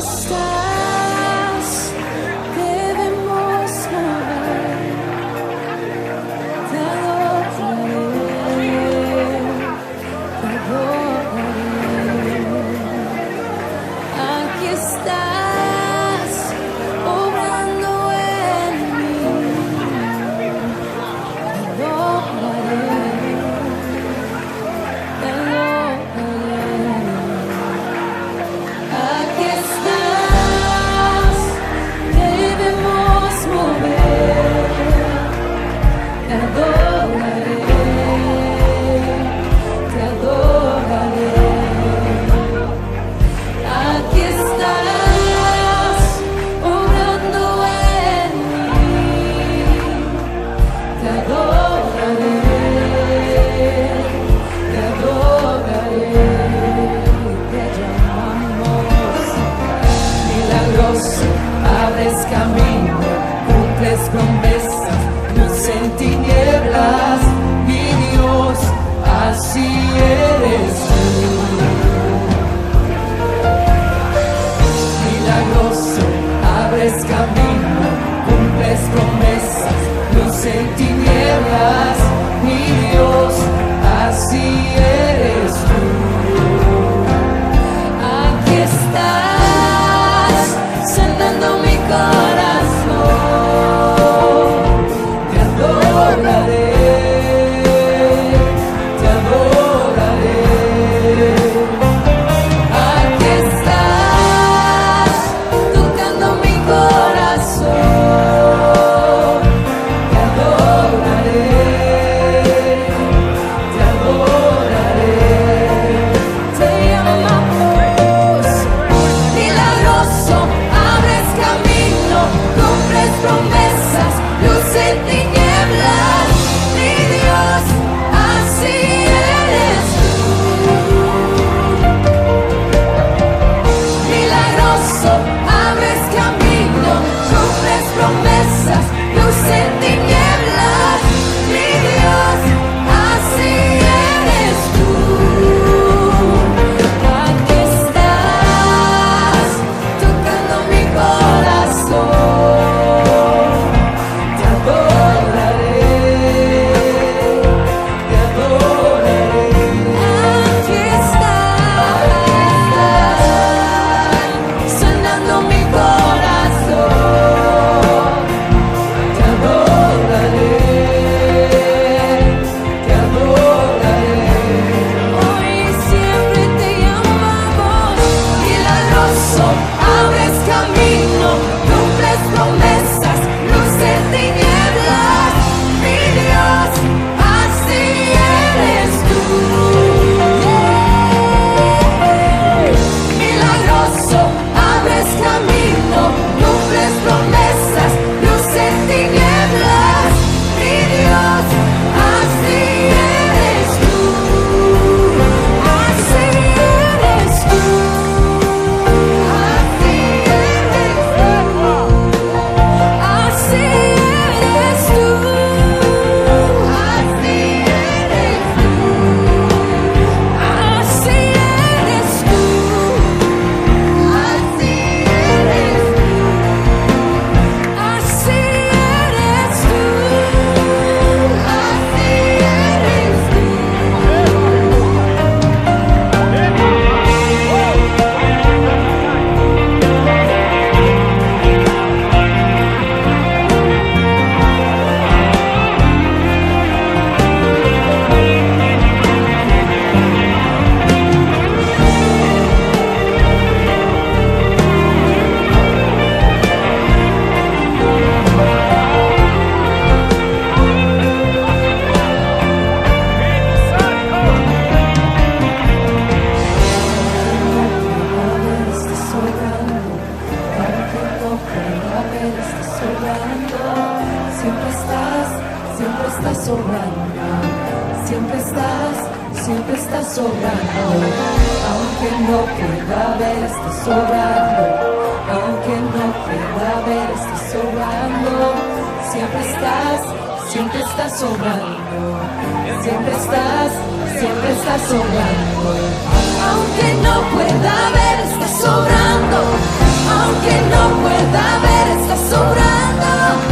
estás, debemos mover. Te adoraré, te adoraré. Aquí estás, obrando en mí. Te adoraré, te adoraré. Aquí estás, debemos mover. Te adoraré, te adoraré. Aquí estás, obrando en mí. Te adoraré, te adoraré. Te llamamos milagroso, abres camino, cumples promesas, luz en tinieblas, mi Dios, así eres tú. Milagroso, abres camino, cumples promesas, luz en tinieblas, mi Dios, así eres tú. Aquí estás, sanando mi corazón. Te adoraré, te adoraré. Aquí estás, tocando mi corazón. Te adoraré, te adoraré. Te llamamos milagroso, abres camino, cumples promesas, luz en tinieblas, mi Dios, así eres tú. Milagroso, abres camino, cumples promesas, luz en tinieblas, mi Dios, así eres tú. Aquí estás, tocando mi corazón. Te adoraré, te adoraré. Aquí estás, sanando mi corazón. Te adoraré, te adoraré. Hoy siempre te llamamos milagroso, abres camino, cumples promesas, luz en tinieblas, mi Dios, así eres tú. Milagroso, abres camino, cumples promesas, luz en tinieblas, mi Dios, así eres tú. Así eres tú. Así eres tú. Así eres tú. Así eres tú. Así eres tú. Así eres tú. Así eres tú. Siempre estás sobrando, aunque no pueda ver, estás sobrando, aunque no pueda ver, estás sobrando, siempre estás sobrando, siempre estás sobrando, aunque no pueda ver, estás sobrando. aunque no pueda ver, estás sobrando.